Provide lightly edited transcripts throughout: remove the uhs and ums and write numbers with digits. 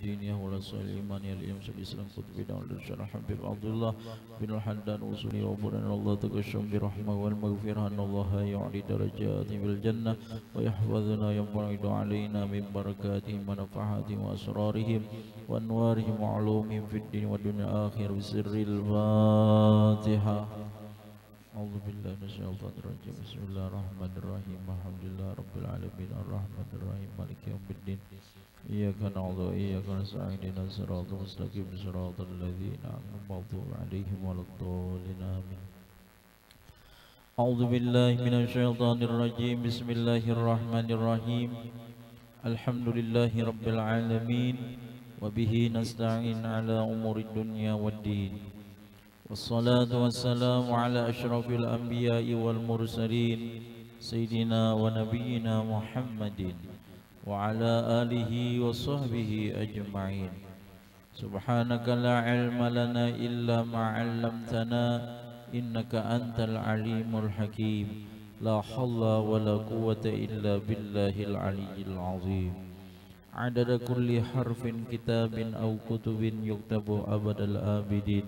الدين ولا صالح الإيمان الإمام شيخ الإسلام قطب داود الشرح حبيب عبد الله بن الحداد وصولي وبرنا الله تقشم برحمة والمغفرة أن الله يعلي درجات بالجنة ويحفظنا يبعد علينا من بركاتهم ونفحاتهم وأسرارهم وأنوارهم وعلومهم في الدين والدنيا الآخرة بسر الفاتحة. أعوذ بالله من الشيطان الرجيم. بسم الله الرحمن الرحيم. الحمد لله رب العالمين الرحمن الرحيم مالك يوم الدين إياك نعبد وإياك نستعين اهدنا الصراط المستقيم صراط الذين أنعمت المغضوب عليهم ولا الضالين آمين. أعوذ بالله من الشيطان الرجيم. بسم الله الرحمن الرحيم. الحمد لله رب العالمين وبه نستعين على أمور الدنيا والدين والصلاة والسلام على أشرف الأنبياء والمرسلين سيدنا ونبينا محمد وعلى آله وصحبه أجمعين. سبحانك لا علم لنا إلا ما علمتنا إنك أنت العليم الحكيم. لا حول ولا قوة إلا بالله العلي العظيم. عدد كل حرف كتاب أو كتب يكتب أبد الآبدين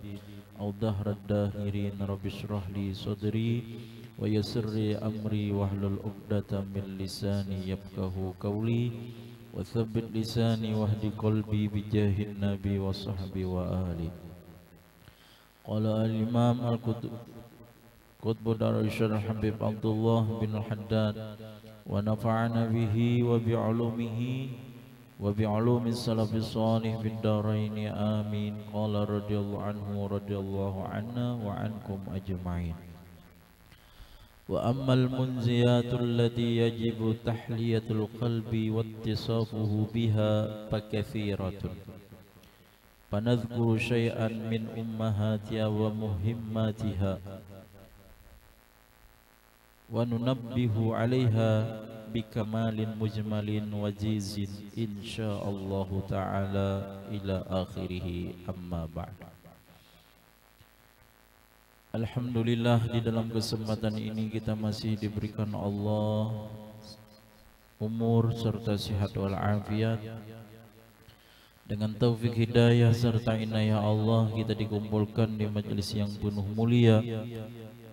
أو دهر الداهرين. رب اشرح لي صدري ويسر لي أمري واحلل عقدة من لساني يفقهوا قولي وثبت لساني واهد قلبي بجاه النبي وصحبه وآله. قال الإمام القطب دار الشرح حبيب عبد الله بن الحداد ونفعنا به وبعلومه وبعلوم السلف الصالح في الدارين آمين. قال رضي الله عنه ورضي الله عنا وعنكم أجمعين. وأما المنزيات التي يجب تحلية القلب واتصافه بها فكثيرة فنذكر شيئا من أمهاتها ومهماتها وننبه عليها بكمال مجمل وجيز إن شاء الله تعالى إلى آخره. أما بعد. Alhamdulillah, di dalam kesempatan ini kita masih diberikan Allah umur serta sehat walafiat. Dengan taufik hidayah serta inayah Allah kita dikumpulkan di majelis yang penuh mulia,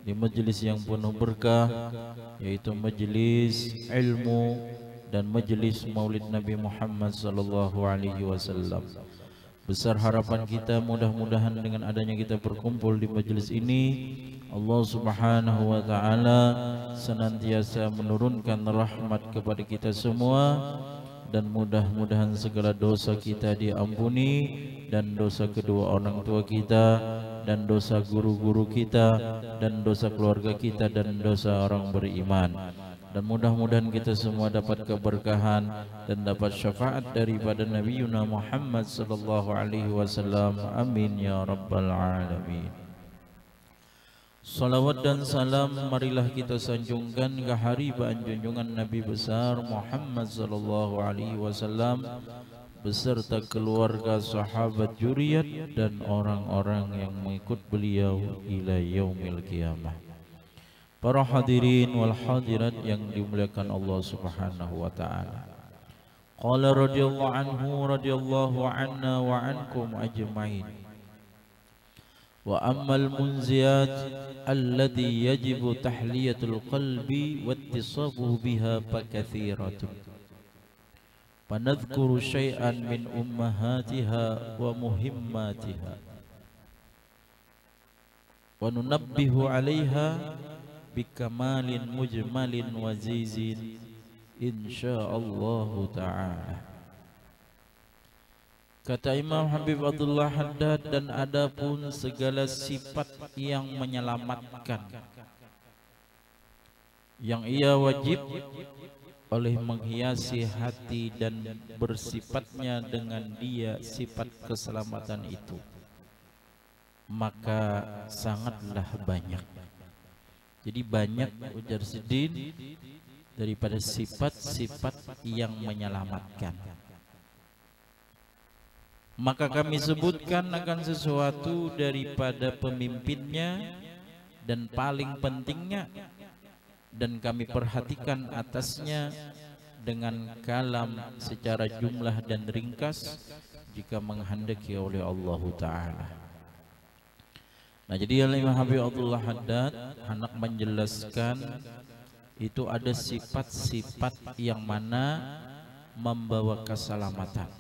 di majelis yang penuh berkah, yaitu majelis ilmu dan majelis Maulid Nabi Muhammad sallallahu alaihi wasallam. Besar harapan kita mudah-mudahan dengan adanya kita berkumpul di majelis ini, Allah Subhanahu wa taala senantiasa menurunkan rahmat kepada kita semua, dan mudah-mudahan segala dosa kita diampuni, dan dosa kedua orang tua kita, dan dosa guru-guru kita, dan dosa keluarga kita, dan dosa orang beriman. Dan mudah-mudahan kita semua dapat keberkahan dan dapat syafaat daripada Nabi Yuna Muhammad sallallahu alaihi wasallam. Amin ya rabbal alamin. Salawat dan salam marilah kita sanjungkan ke hari junjungan Nabi besar Muhammad sallallahu alaihi wasallam beserta keluarga, sahabat, juriyat dan orang-orang yang mengikut beliau ila yaumil qiyamah. Para hadirin wal hadirat yang dimuliakan Allah Subhanahu wa taala. Qala radhiyallahu anhu radhiyallahu anna wa ankum ajma'in. Wa ammal munziyat allati yajibu tahliyatul qalbi wattisafuhu biha fakathiratun. Fanadhkuru syai'an min ummahatiha wa muhimmatiha. Wa nunabbihu 'alaiha bikamalin mujmalin wazizin insyaallah ta'ala. Kata Imam Habib Abdullah Haddad, dan adapun segala sifat yang menyelamatkan yang ia wajib oleh menghiasi hati dan bersifatnya dengan dia sifat keselamatan itu, maka sangatlah banyak. Jadi banyak ujar Sidin daripada sifat-sifat yang menyelamatkan. Maka kami sebutkan akan sesuatu daripada pemimpinnya dan paling pentingnya, dan kami perhatikan atasnya dengan kalam secara jumlah dan ringkas, jika menghendaki oleh Allah Ta'ala. Nah, jadi Imam Habib Abdullah Haddad hendak menjelaskan itu ada sifat-sifat yang mana membawa keselamatan.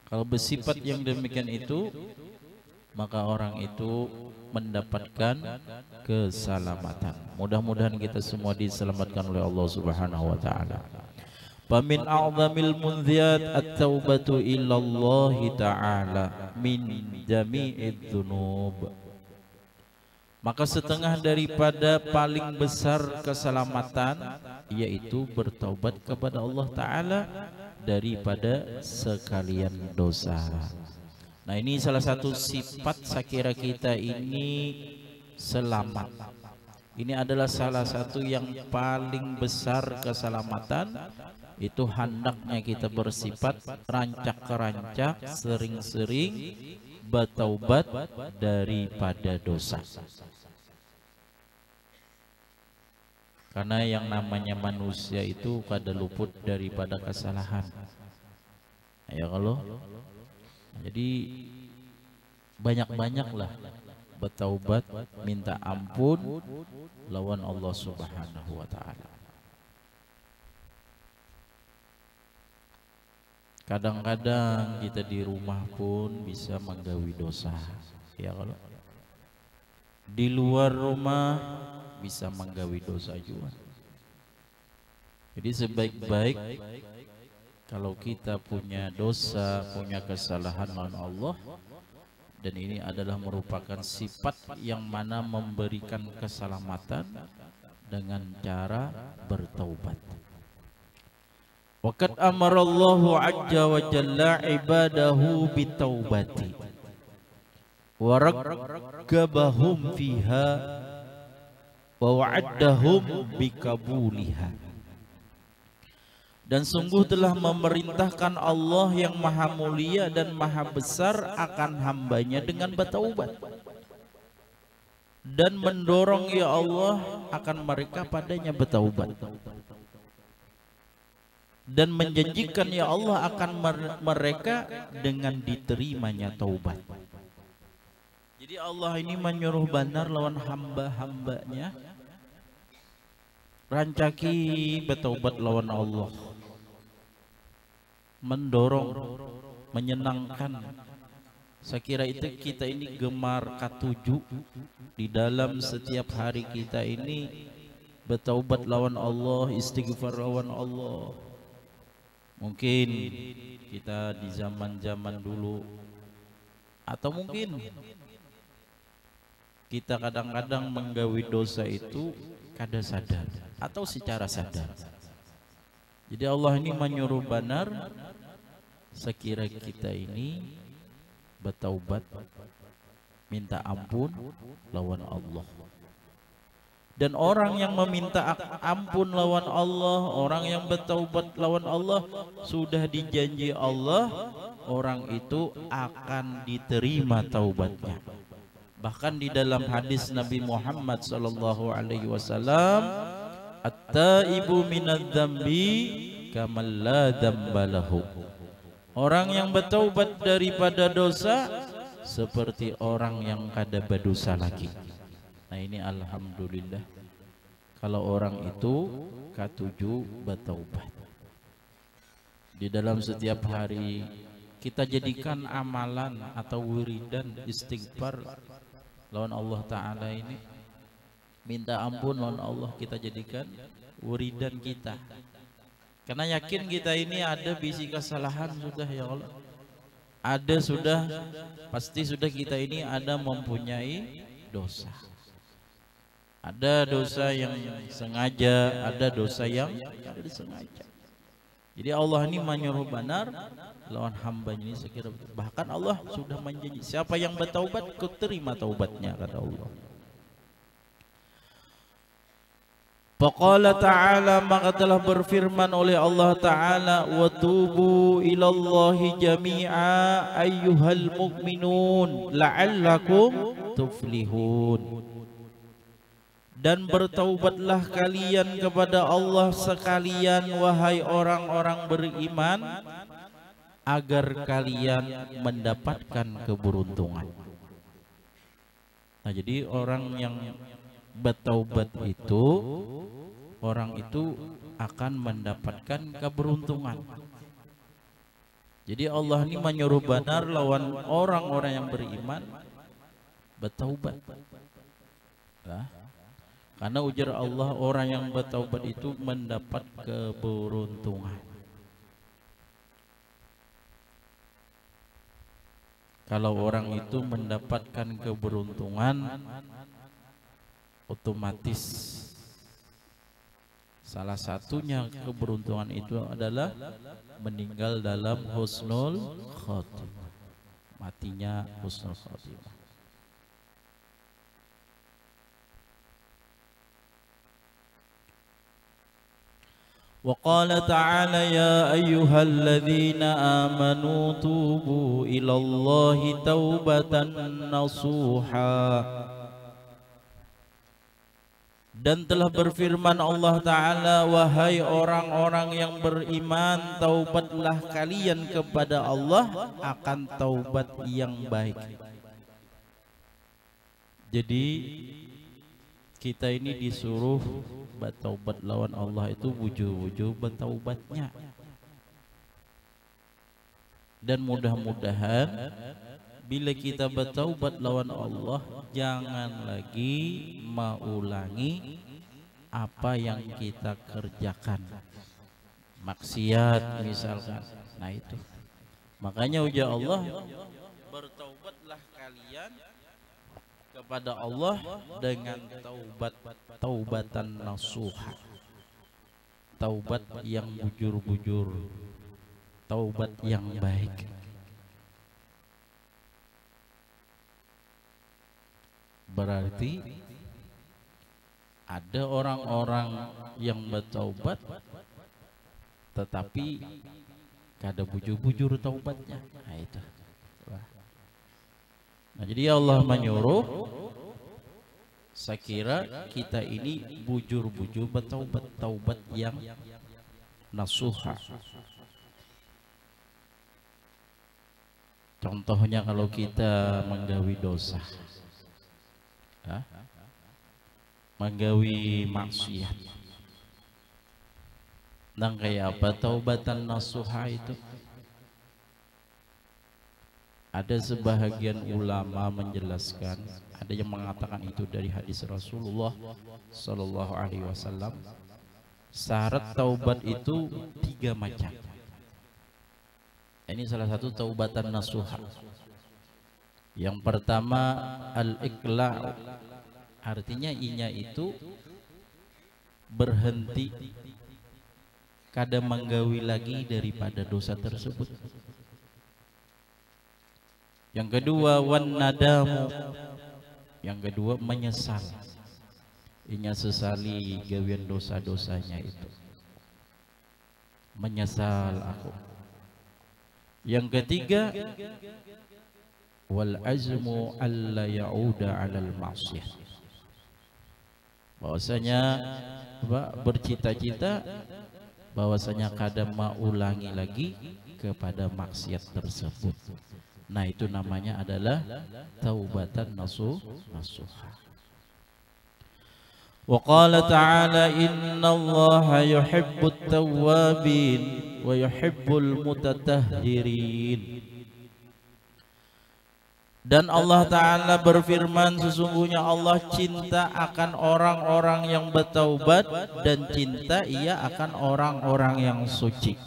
Kalau bersifat yang demikian itu, maka orang itu mendapatkan keselamatan. Mudah-mudahan kita semua diselamatkan oleh Allah Subhanahu wa taala. Famin a'zamil munziyat at-taubatu ilallahi ta'ala min jami'id dzunub. Maka setengah daripada paling besar keselamatan yaitu bertaubat kepada Allah Ta'ala daripada sekalian dosa. Nah, ini salah satu sifat sekira kita ini selamat. Ini adalah salah satu yang paling besar keselamatan. Itu hendaknya kita bersifat rancak-rancak, sering-sering bertaubat daripada dosa. Karena yang namanya manusia itu kada luput daripada kesalahan. Ya kalau jadi banyak-banyaklah bertaubat, minta ampun lawan Allah Subhanahu wa taala. Kadang-kadang kita di rumah pun bisa menggawi dosa, ya kalau di luar rumah bisa menggawi dosa juga. Jadi sebaik-baik kalau kita punya dosa, punya kesalahan lawan Allah, dan ini adalah merupakan sifat yang mana memberikan keselamatan dengan cara bertaubat. Waqad amarallahu azza wa jalla ibadahu bitaubati wa raggabahum fiha wa wa'addahum bikabuliha. Dan sungguh telah memerintahkan Allah yang maha mulia dan maha besar akan hambanya dengan bertaubat, dan mendorong ya Allah akan mereka padanya bertaubat, dan menjanjikan ya Allah akan mereka dengan diterimanya taubat. Jadi Allah ini menyuruh benar lawan hamba-hambanya rancaki bertaubat lawan Allah, mendorong, menyenangkan. Saya kira itu kita ini gemar katuju di dalam setiap hari kita ini bertaubat lawan Allah, istighfar lawan Allah. Mungkin kita di zaman-zaman dulu, atau mungkin kita kadang-kadang menggawi dosa itu kada sadar atau secara sadar. Jadi Allah ini menyuruh benar sekira kita ini bertaubat, minta ampun lawan Allah. Dan orang yang meminta ampun lawan Allah, orang yang bertaubat lawan Allah, sudah dijanji Allah orang itu akan diterima taubatnya. Bahkan di dalam hadis Nabi Muhammad sallallahu alaihi wasallam, at-taibu minadz-dzambi kamal la dzambalahu. Orang yang bertaubat daripada dosa seperti orang yang kada berdosa lagi. Nah, ini alhamdulillah kalau orang itu katuju bertaubat. Di dalam setiap hari kita jadikan amalan atau wiridan istighfar lawan Allah Ta'ala ini, minta ampun lawan Allah, kita jadikan wiridan kita. Karena yakin kita ini ada bisi kesalahan sudah ya Allah. Ada sudah, pasti sudah kita ini ada mempunyai dosa. Ada dosa yang sengaja, ada dosa yang tidak disengaja. Jadi Allah ini menyuruh benar lawan hambanya ini sekira betul. Bahkan Allah sudah menjanji siapa yang bertaubat kuterima taubatnya, kata Allah. Faqala ta'ala, maka telah berfirman oleh Allah Ta'ala, wa tubu ilallahi jami'a ayyuhal mu'minun la'allakum tuflihun. Dan bertaubatlah kalian kepada Allah sekalian, wahai orang-orang beriman, agar kalian mendapatkan keberuntungan. Nah, jadi orang yang bertaubat itu, orang itu akan mendapatkan keberuntungan. Jadi Allah ini menyuruh benar lawan orang-orang yang beriman bertaubat. Nah, karena ujar Allah, orang yang bertaubat itu mendapat keberuntungan. Kalau orang itu mendapatkan keberuntungan, otomatis salah satunya keberuntungan itu adalah meninggal dalam husnul khotimah. Matinya husnul khotimah. وقال تعالى يا أيها الذين آمنوا توبوا إلى الله توبة نصوحا. Dan telah berfirman Allah Ta'ala, wahai orang-orang yang beriman, taubatlah kalian kepada Allah akan taubat yang baik. Jadi kita ini disuruh bertaubat lawan Allah itu wujud-wujud bertaubatnya. Dan mudah-mudahan bila kita bertaubat lawan Allah, jangan lagi mengulangi apa yang kita kerjakan, maksiat misalkan. Nah itu makanya ujar Allah, bertaubatlah kalian kepada Allah dengan taubatan nasuha, taubat yang bujur-bujur, taubat yang baik. Berarti ada orang-orang yang bertaubat tetapi kada bujur-bujur taubatnya. Nah itu. Nah, jadi Allah menyuruh, saya kira kita ini bujur-bujur bertaubat, taubat yang nasuha. Contohnya kalau kita menggawi dosa, menggawi maksiat, dan kayak apa taubatan nasuha itu? Ada sebahagian ulama menjelaskan, ada yang mengatakan itu dari hadis Rasulullah Sallallahu Alaihi Wasallam. Syarat taubat itu 3 macam. Ini salah satu taubatan nasuha. Yang pertama al-iqla', artinya inya itu berhenti, kada menggawi lagi daripada dosa tersebut. Yang kedua wan nadamu, yang kedua menyesal, inya sesali gawian dosa-dosanya itu, menyesal aku. Yang ketiga wal azmu alla ya'uda 'alal ma'siyah, bahwasanya bercita-cita bahwasanya kada mengulangi lagi kepada maksiat tersebut. Nah itu namanya adalah taubatan nasuha. Wa qala ta'ala innallaha yuhibbut tawwabin wa yuhibbul mutatahhirin. Dan Allah Ta'ala berfirman, sesungguhnya Allah cinta akan orang-orang yang bertaubat dan cinta ia akan orang-orang yang suci.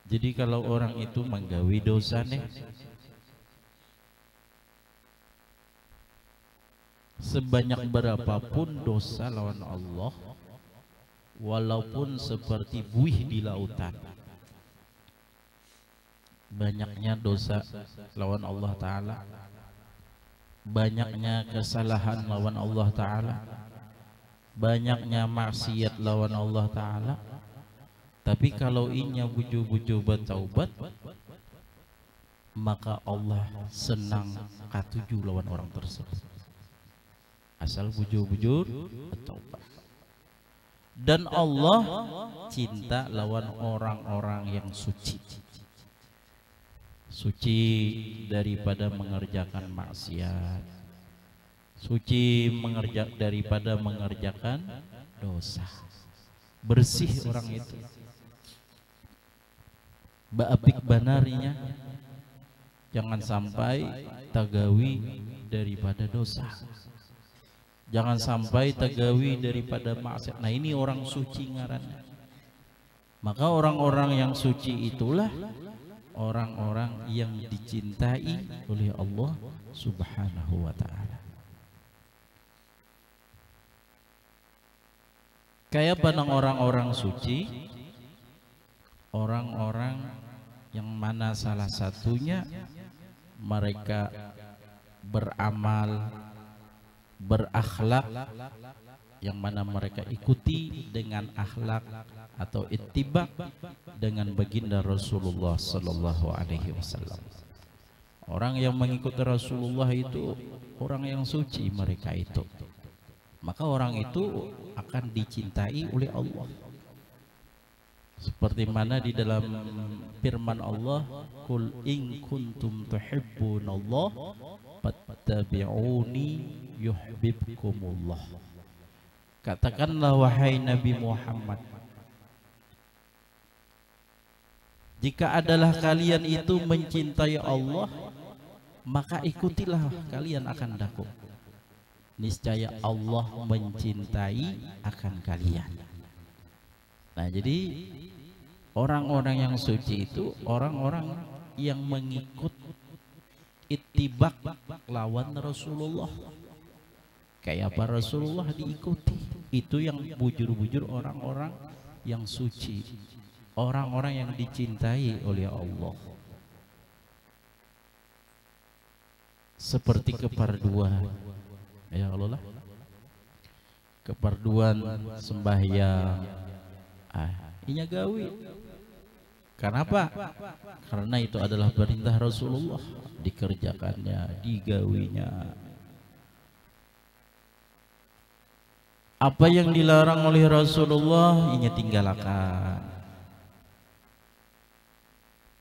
Jadi kalau orang itu menggawi dosa nih, sebanyak berapapun dosa lawan Allah, walaupun seperti buih di lautan, banyaknya dosa lawan Allah Ta'ala, banyaknya kesalahan lawan Allah Ta'ala, banyaknya maksiat lawan Allah Ta'ala, tapi kalau inya buju-buju bertaubat, maka Allah senang katuju lawan orang tersebut, asal bujur-bujur bertaubat. Dan Allah cinta lawan orang-orang yang suci. Suci daripada mengerjakan maksiat, suci daripada mengerjakan dosa. Bersih orang itu. Baapik banarinya, jangan sampai tagawi daripada dosa. Jangan sampai tagawi daripada maksiat. Nah, ini orang suci ngarannya. Maka orang-orang yang suci itulah orang-orang yang dicintai oleh Allah Subhanahu wa ta'ala. Kayak panang orang-orang suci, orang-orang yang mana salah satunya mereka beramal, berakhlak, yang mana mereka ikuti dengan akhlak atau ittiba dengan baginda Rasulullah sallallahu alaihi wasallam. Orang yang mengikuti Rasulullah itu orang yang suci mereka itu. Maka orang itu akan dicintai oleh Allah. Seperti mana di dalam firman Allah, "Qul in kuntum tuhibbunallah fattabi'uni yuhibbukumullah." Katakanlah wahai Nabi Muhammad, jika adalah kalian itu mencintai Allah, maka ikutilah kalian akan daku. Niscaya Allah mencintai akan kalian. Nah, jadi orang-orang yang suci itu orang-orang yang mengikut ittibak lawan Rasulullah. Kayak apa Rasulullah diikuti. Itu yang bujur-bujur orang-orang yang suci, orang-orang yang dicintai oleh Allah. Seperti keparduan, ya Allah, keparduan sembahyang, inya gawi. Kenapa? Karena itu adalah perintah Rasulullah, dikerjakannya, digawinya. Apa yang dilarang oleh Rasulullah, inya tinggalkan.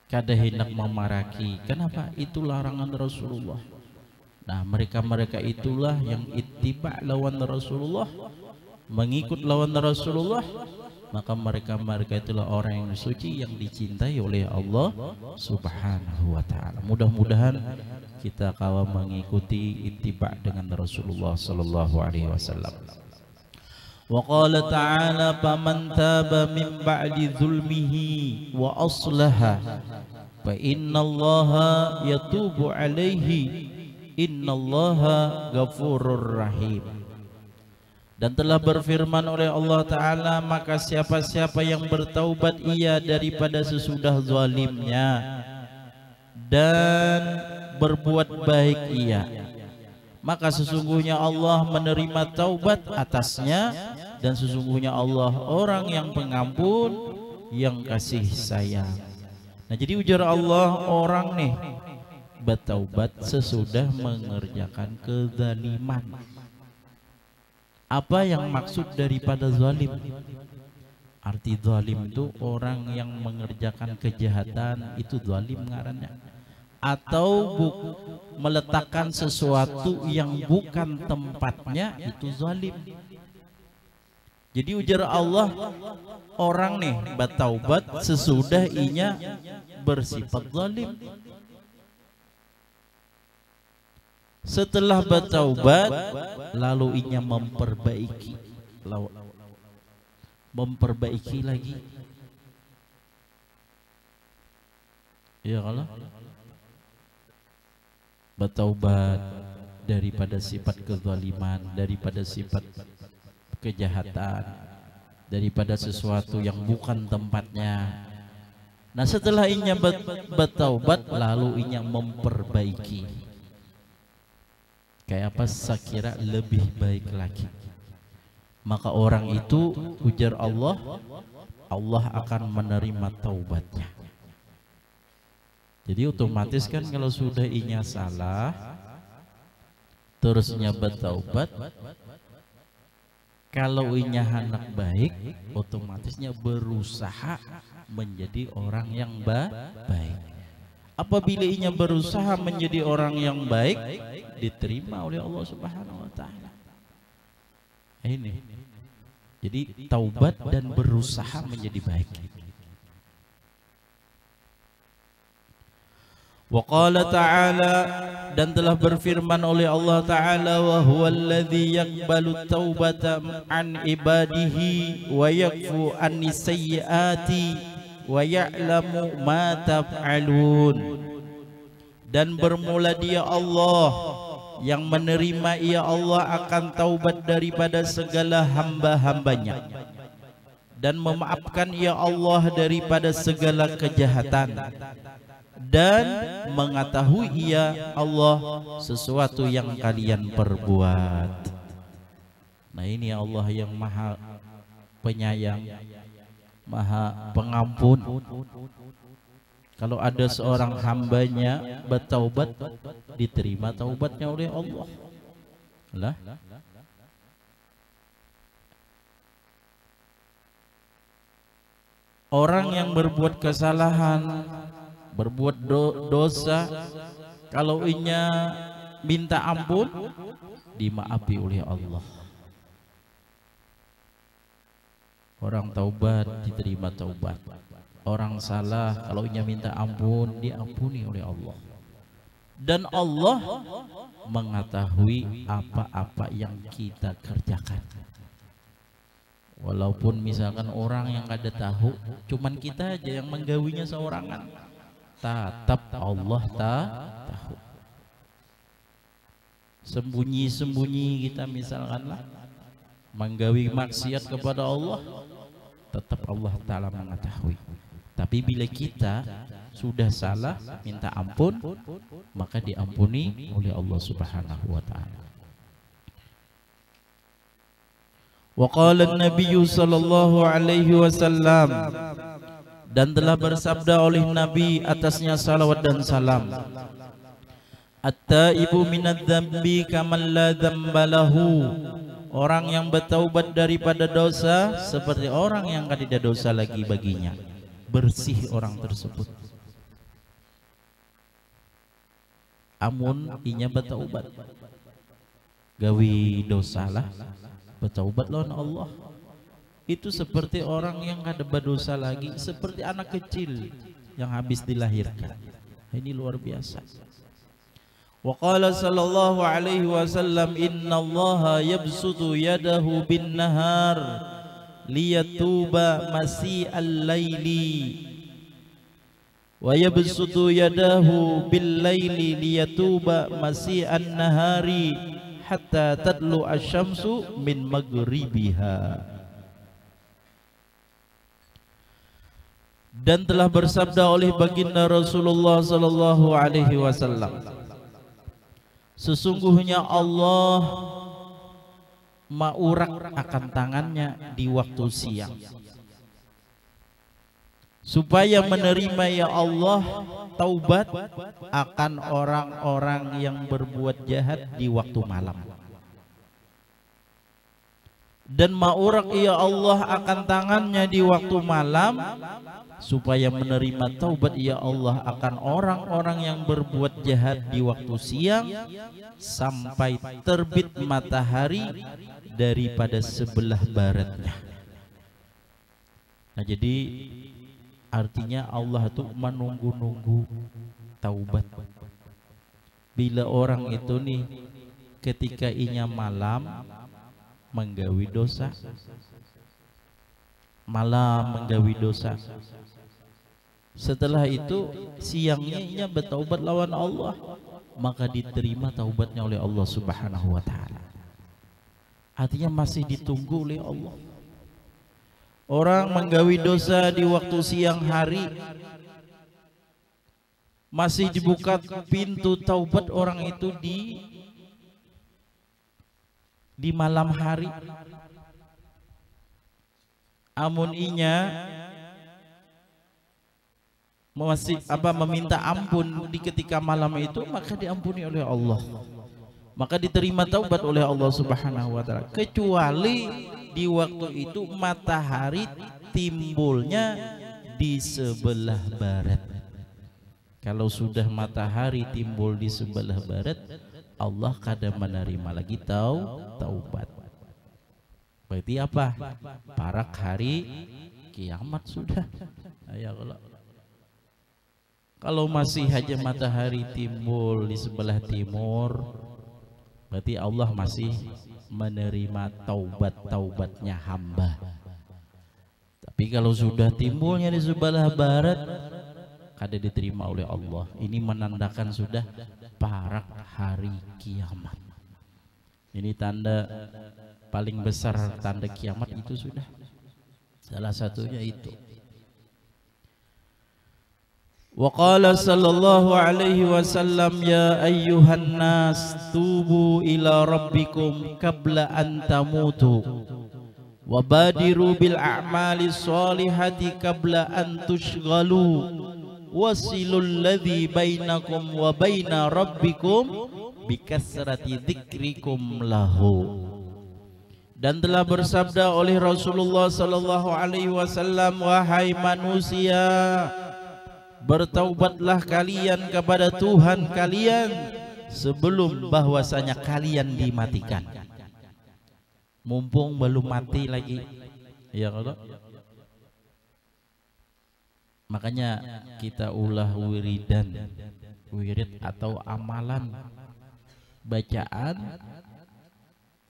Kada hendak memaraki. Kenapa? Itu larangan Rasulullah. Nah, mereka-mereka itulah yang ittiba lawan Rasulullah, mengikut lawan Rasulullah. Maka mereka-mereka itulah orang yang suci, yang dicintai oleh Allah Subhanahu wa ta'ala. Mudah-mudahan kita kawa mengikuti ittiba dengan Rasulullah sallallahu alaihi wasallam. Wa qala ta'ala faman taba min ba'di zulmihi wa aslaha fa innallaha yatubu alaihi innallaha ghafurur rahim. Dan telah berfirman oleh Allah Ta'ala, maka siapa-siapa yang bertaubat ia daripada sesudah zalimnya dan berbuat baik ia, maka sesungguhnya Allah menerima taubat atasnya, dan sesungguhnya Allah orang yang pengampun, yang kasih sayang. Nah, jadi ujar Allah, orang nih bertaubat sesudah mengerjakan kezaliman. Apa yang maksud daripada zalim? Arti zalim itu orang yang mengerjakan kejahatan, itu zalim ngarannya. Atau meletakkan sesuatu yang bukan tempatnya, itu zalim. Jadi ujar Allah, orang nih bertaubat sesudah inya bersifat zalim. Setelah bertaubat lalu inya memperbaiki lagi. Ya kalau bertaubat daripada sifat kezaliman, daripada sifat kejahatan, daripada sesuatu yang bukan tempatnya. Nah, setelah inya bertaubat lalu inya memperbaiki. Kayak apa? Sakira lebih baik lagi. Maka orang itu ujar Allah, Allah akan menerima taubatnya. Jadi otomatis kan kalau sudah inya salah terusnya bertaubat, Kalau inya anak baik, otomatisnya berusaha menjadi orang yang baik. Apabila inya berusaha menjadi orang yang baik, diterima oleh Allah Subhanahu wa taala. Ini. Jadi taubat dan berusaha menjadi baik. Wa qala ta'ala, dan telah berfirman oleh Allah Ta'ala, wa huwallazi yaqbalu taubata an ibadihi wa yakfu annis sayyiati wa ya'lamu ma taf'alun. Dan bermula Dia Allah yang menerima, Ia Allah akan taubat daripada segala hamba-hambanya, dan memaafkan Ia Allah daripada segala kejahatan, dan mengetahui Ia Allah sesuatu yang kalian perbuat. Nah, ini Allah yang Maha Penyayang, Maha Pengampun. Kalau ada seorang hambanya bertaubat, diterima taubatnya oleh Allah. Lah, orang yang berbuat kesalahan, berbuat dosa, kalau inya minta ampun, dimaafi oleh Allah. Orang taubat diterima taubat. Orang salah, kalau inya minta ampun, diampuni oleh Allah. Dan Allah mengetahui apa-apa yang kita kerjakan. Walaupun misalkan orang yang kada tahu, cuman kita aja yang menggawinya seorangan, tetap Allah tahu. Sembunyi-sembunyi kita misalkan lah menggawi maksiat kepada Allah, tetap Allah Ta'ala mengetahui. Tapi bila kita sudah salah, minta ampun, maka diampuni oleh Allah Subhanahu wa Ta'ala. Wa qala an-nabiy sallallahu alaihi wasallam, dan telah bersabda oleh Nabi atasnya salawat dan salam, at-taibu minadz-dzambi kaman la dzamba lahu. Orang yang bertaubat daripada dosa seperti orang yang tidak dosa lagi baginya. Bersih orang tersebut. Amun inya bertaubat, gawi dosalah, bertaubat lawan Allah. Itu seperti orang yang kada berdosa lagi, seperti anak kecil yang habis dilahirkan. Ini luar biasa. Wa qala sallallahu alaihi wasallam, innallaha yabsutu yadahu bin nahar liyatuba masi'al laili wa yabsutu yadahu bil laili liyatuba masi'an nahari hatta tadlu asy-syamsu min maghribiha. Dan telah bersabda oleh baginda Rasulullah sallallahu alaihi wasallam, sesungguhnya Allah maurak akan tangannya di waktu siang, supaya menerima ya Allah taubat akan orang-orang yang berbuat jahat di waktu malam. Dan maurak ya Allah akan tangannya di waktu malam, supaya menerima taubat ya Allah akan orang-orang yang berbuat jahat di waktu siang sampai terbit matahari daripada sebelah baratnya. Nah, jadi artinya Allah itu menunggu-nunggu taubat. Bila orang itu nih ketika inya malam menggawi dosa, malam menggawi dosa, setelah itu siangnya inya bertaubat lawan Allah, maka diterima taubatnya oleh Allah Subhanahu wa Ta'ala. Artinya masih ditunggu oleh Allah. Orang menggawi dosa di waktu siang hari, masih dibuka pintu taubat orang itu di malam hari. Amun inya masih meminta ampun di ketika malam itu, maka diampuni oleh Allah, maka diterima taubat oleh Allah Subhanahu wa Ta'ala. Kecuali di waktu itu matahari timbulnya di sebelah barat. Kalau sudah matahari timbul di sebelah barat, Allah kada menerima lagi taubat. Berarti apa? Parak hari kiamat sudah. Ayo, kalau masih aja matahari timbul di sebelah timur, berarti Allah masih menerima taubatnya hamba. Tapi kalau sudah timbulnya di sebelah barat, kada diterima oleh Allah. Ini menandakan sudah parak hari kiamat. Ini tanda paling besar, tanda kiamat itu sudah. Salah satunya itu. Wa qala sallallahu alaihi wasallam, ya ayyuhan nas tubu ila rabbikum qabla an tamutu wa badiru bil a'mali sholihati qabla an tushghalu wasilul ladzi bainakum wa baina rabbikum bikasrati dzikrikum lahu. Dan telah bersabda oleh Rasulullah sallallahu alaihi wasallam, wahai manusia, bertaubatlah kalian kepada Tuhan kalian sebelum bahwasanya kalian dimatikan. Mumpung belum mati lagi, ya kalau makanya kita ulah wirid atau amalan bacaan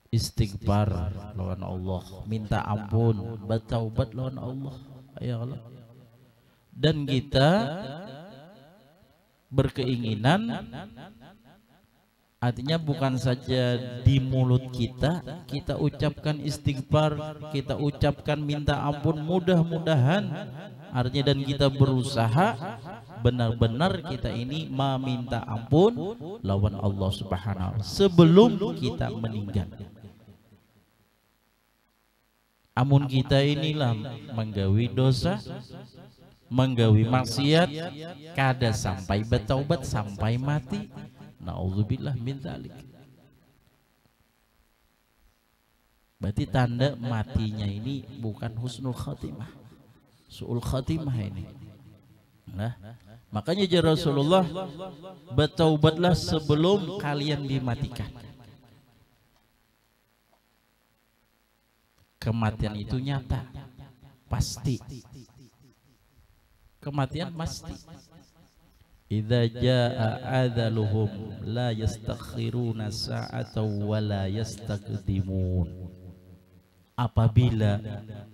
istighfar lawan Allah, minta ampun, bertaubat lawan Allah, ya Allah. Dan kita berkeinginan, artinya bukan saja di mulut kita ucapkan istighfar, kita ucapkan minta ampun, mudah-mudahan artinya, dan kita berusaha benar-benar kita ini meminta ampun lawan Allah Subhanahu wa ta'ala sebelum kita meninggal. Amun kita inilah menggawi dosa, menggawi maksiat, kada sampai bertaubat sampai mati. Nauzubillah min dzalik. Berarti tanda matinya ini bukan husnul khatimah, su'ul khatimah ini. Nah, makanya Rasulullah, bertaubatlah sebelum kalian dimatikan. Kematian itu nyata, pasti. Kematian pasti. Idza jaa adaluhum la yastakhiruna sa'atan wa la yastaqdimun. Apabila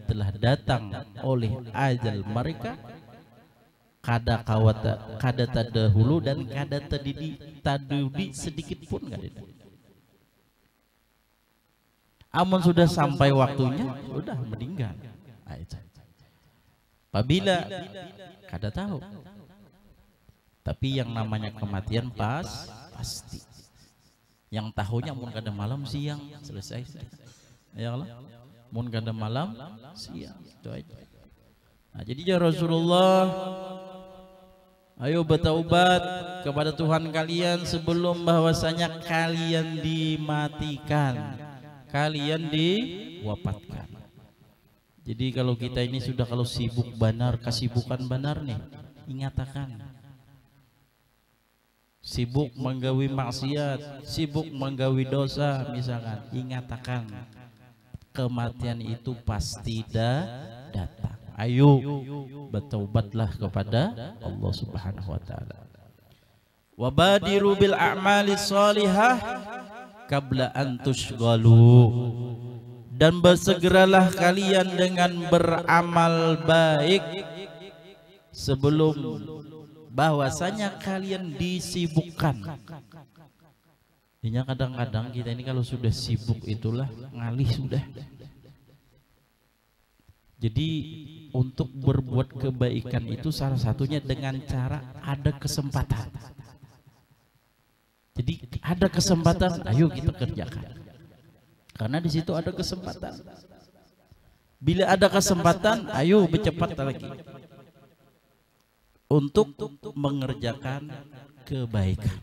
telah datang oleh ajal mereka, kada terdahulu dan kada tadudi sedikit pun kada. Amun sudah sampai waktunya, sudah meninggal. Apabila kada tahu. Tapi yang namanya kematian pasti. Yang tahunya mun kada malam siang selesai. Ya Allah. Mun kada malam siang, itu aja. Nah, jadi Rasulullah, ayo bertaubat kepada Tuhan kalian sebelum bahwasanya kalian dimatikan, kalian diwafatkan. Jadi kalau kita ini sudah kalau sibuk benar, kesibukan benar nih, ingatakan. Sibuk menggawi maksiat, sibuk menggawi dosa misalkan, ingatakan kematian itu pasti datang. Ayo bertaubatlah kepada Allah Subhanahu wa taala. Wa badiru bil a'mali sholihah qabla an tushghalu. Dan bersegeralah kalian dengan beramal baik sebelum bahwasanya kalian disibukkan. Ini kadang-kadang kita ini kalau sudah sibuk itulah ngalih sudah. Jadi untuk berbuat kebaikan itu salah satunya dengan cara ada kesempatan. Jadi ada kesempatan, ayo kita kerjakan. Karena di situ ada kesempatan. Bila ada kesempatan, ayo bercepat lagi untuk mengerjakan kebaikan,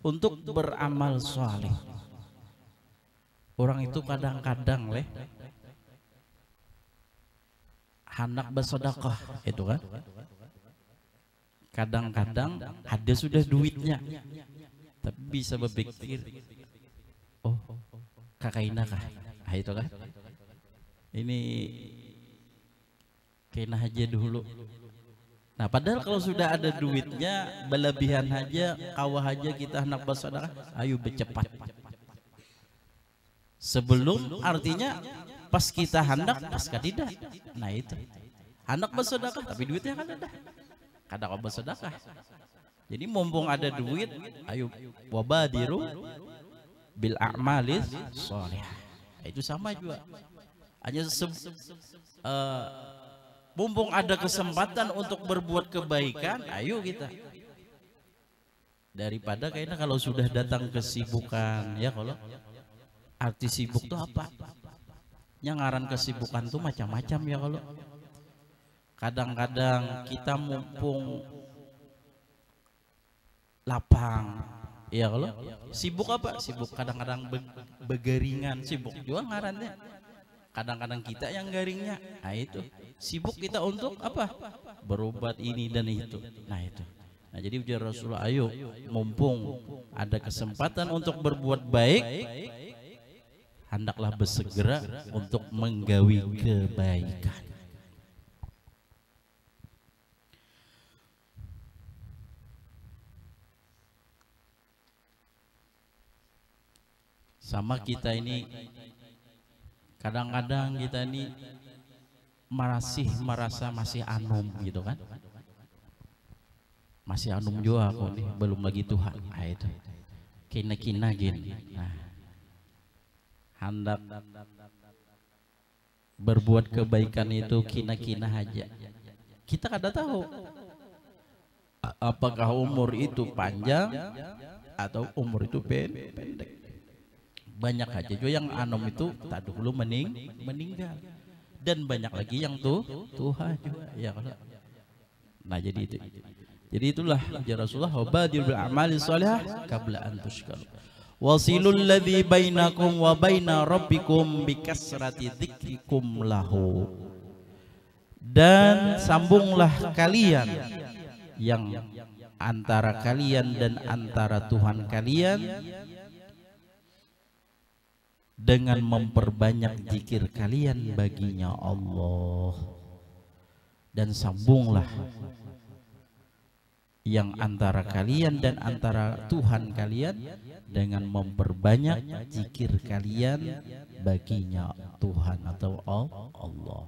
untuk beramal saleh. Orang itu kadang-kadang hendak bersedekah itu kan. Kadang-kadang ada sudah duitnya, tapi bisa berpikir, oh kakaina kah? Ah, itu kan. Ini kena aja dulu. Nah, padahal kalau sudah ada duitnya, berlebihan aja, kawah aja kita hendak bersedekah, ayo bercepat. Sebelum artinya pas kita hendak, pas tidak. Nah itu. Hendak bersedekah tapi duitnya kan ada. Kadang kau bersedekah. Jadi mumpung ada duit, ayo wabadiru bil a'malis sholih. Itu sama juga. Hanya mumpung ada kesempatan untuk berbuat kebaikan, ayo kita. Daripada kayaknya kalau sudah datang kesibukan, ya kalau arti sibuk itu apa? Yang ngaran kesibukan tuh macam-macam ya kalau. Kadang-kadang kita mumpung lapang, ya kalau sibuk apa? Sibuk kadang-kadang begeringan, sibuk juga ngarannya. Kadang-kadang kita yang garingnya, nah itu sibuk kita untuk apa? Berobat ini dan itu. Nah itu. Nah jadi ujar Rasulullah, ayo mumpung ada kesempatan untuk berbuat baik, hendaklah bersegera untuk menggawi kebaikan. Sama kita ini kadang-kadang kita ini merasa masih anum gitu kan, masih anum juga aku nih, belum lagi Tuhan. Nah, itu kina-kina gini. Nah, hendak berbuat kebaikan itu kina-kina aja. Kita kada tahu apakah umur itu panjang atau umur itu pendek. Banyak aja juga yang anom itu tak dulu meninggal, dan banyak lagi yang Tuhan juga ya kalau. Nah jadi itu, jadi itulah ya Rasulullah, wabadir bil amali sholihah qabla an tushkaru wasilul ladzi bainakum wa baina rabbikum bikasrati dzikrikum lahu, dan sambunglah kalian yang antara kalian dan antara Tuhan kalian dengan memperbanyak zikir kalian baginya Allah, dan sambunglah yang antara kalian dan antara Tuhan kalian dengan memperbanyak zikir kalian baginya Tuhan atau Allah.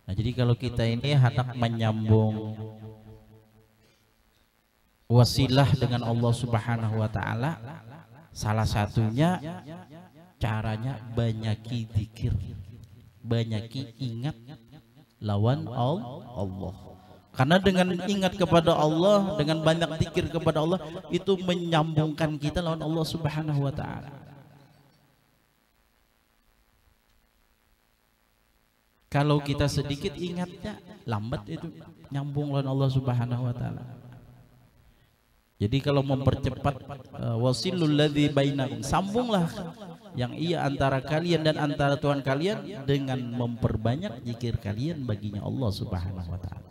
Nah jadi kalau kita ini hendak menyambung wasilah dengan Allah Subhanahu wa taala, salah satunya caranya banyaki zikir, banyaki ingat lawan Allah. Karena dengan ingat kepada Allah, dengan banyak zikir kepada Allah, itu menyambungkan kita lawan Allah Subhanahu wa taala. Kalau kita sedikit ingatnya, lambat itu nyambung lawan Allah Subhanahu wa taala. Jadi kalau mempercepat wasilul ladzi bainakum, sambunglah yang ia antara kalian dan antara Tuhan kalian dengan memperbanyak zikir kalian baginya Allah Subhanahu wa taala.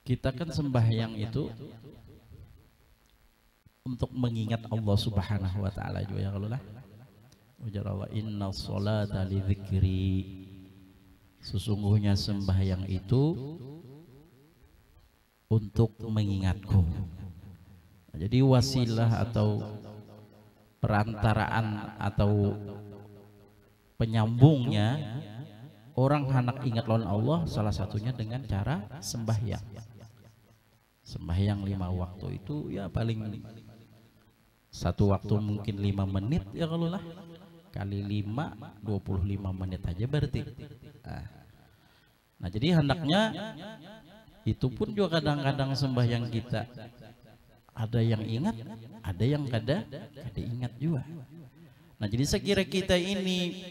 Kita kan sembahyang itu untuk mengingat Allah Subhanahu wa taala juga ya kalau lah. Ujar Allah, inna sholata li dzikri, sesungguhnya sembahyang itu untuk mengingatku. Jadi wasilah atau perantaraan atau penyambungnya orang hendak ingat lawan Allah salah satunya dengan cara sembahyang. Sembahyang 5 waktu itu ya paling satu waktu mungkin 5 menit ya kalau lah, kali 5 25 menit aja berarti. Nah jadi hendaknya itu pun juga kadang-kadang sembahyang kita ada yang ingat, ada yang kada ingat juga. Nah jadi sekira kita ini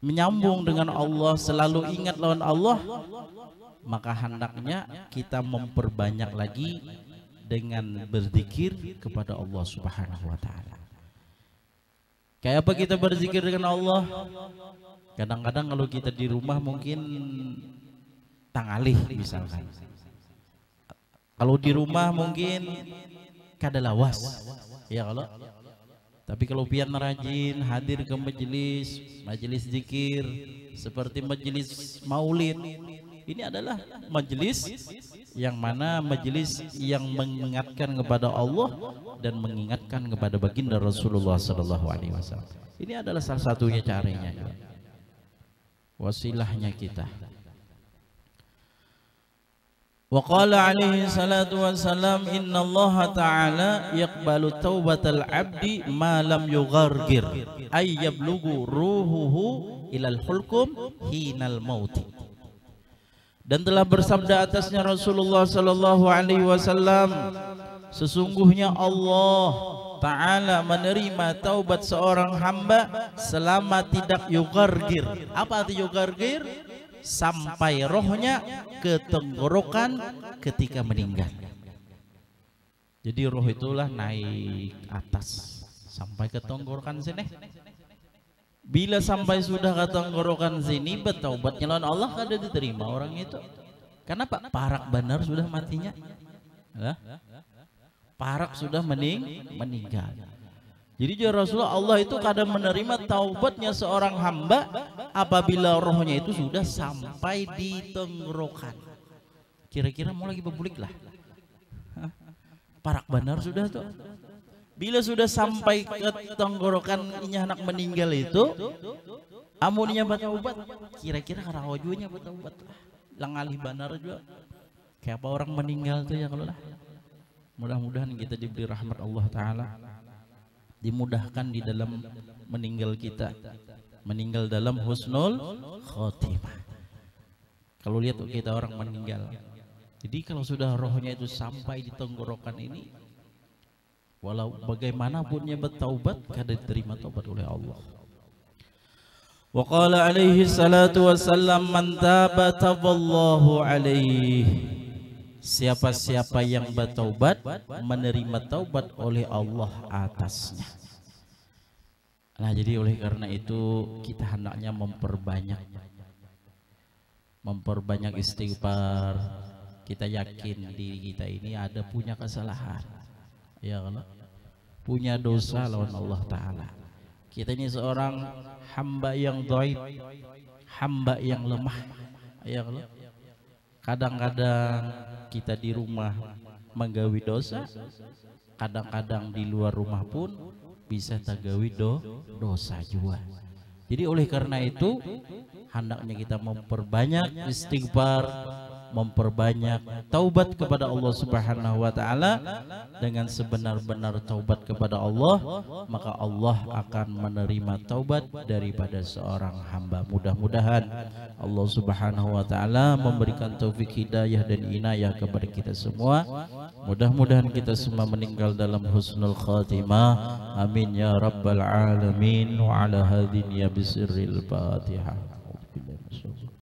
menyambung dengan Allah, selalu ingat lawan Allah, maka hendaknya kita memperbanyak lagi dengan berzikir kepada Allah Subhanahu wa taala. Kayak apa kita berzikir dengan Allah? Kadang-kadang kalau kita di rumah mungkin tangalih misalkan. Kalau di rumah mungkin kada lawas. Ya kalau. Tapi kalau pian rajin hadir ke majelis zikir seperti majelis maulid, ini adalah majelis yang mana majelis yang mengingatkan kepada Allah dan mengingatkan kepada baginda Rasulullah sallallahu alaihi wasallam. Ini adalah salah satunya caranya, wasilahnya kita. Wa qala alaihi salatu wassalam, inna Allah ta'ala yaqbalu taubatal abdi ma lam yughargir ay yablughu ruhuhu ilal hulkum hinal mauti. Dan telah bersabda atasnya Rasulullah sallallahu alaihi wasallam, sesungguhnya Allah Ta'ala menerima taubat seorang hamba selama tidak yughargir. Apa arti yughargir? Sampai rohnya ke tenggorokan ketika meninggal. Jadi roh itulah naik atas sampai ke tenggorokan sini. Bila sampai sudah ke tenggorokan sini, bertaubatnya lawan Allah kada diterima orang itu. Kenapa? Parak benar sudah matinya. Parak sudah meninggal. Jadi Rasulullah, Allah itu kadang menerima taubatnya seorang hamba apabila rohnya itu sudah sampai di tenggorokan. Kira-kira mau lagi berbulik lah. Parak benar sudah tuh. Bila sudah sampai ke tenggorokan inya anak meninggal itu, amunnya bertaubat, kira-kira karawajunya bertaubat. Langalih benar juga. Kayak apa orang meninggal tuh ya kalau lah. Mudah-mudahan kita diberi rahmat Allah Ta'ala, dimudahkan di dalam meninggal kita, meninggal dalam husnul khotimah. Kalau lihat kita orang meninggal, jadi kalau sudah rohnya itu sampai di tenggorokan ini, walau bagaimanapun dia bertaubat, kada diterima taubat oleh Allah. Wa qala alaihi salatu wassalam, man taba taballahu alaihi. Siapa-siapa yang bertaubat menerima taubat oleh Allah atasnya. Nah, jadi oleh karena itu kita hendaknya memperbanyak istighfar. Kita yakin diri kita ini ada punya kesalahan, ya Allah, punya dosa lawan Allah Ta'ala. Kita ini seorang hamba yang dhaif, hamba yang lemah, ya Allah. Kadang-kadang kita di rumah menggawi dosa, kadang-kadang di luar rumah pun bisa tergawi dosa juga. Jadi oleh karena itu hendaknya kita memperbanyak istighfar, memperbanyak taubat kepada Allah Subhanahu wa taala. Dengan sebenar-benar taubat kepada Allah, maka Allah akan menerima taubat daripada seorang hamba. Mudah-mudahan Allah Subhanahu wa taala memberikan taufik hidayah dan inayah kepada kita semua. Mudah-mudahan kita semua meninggal dalam husnul khatimah. Amin ya rabbal alamin. Wa ala hadhihi bisirril Fatihah.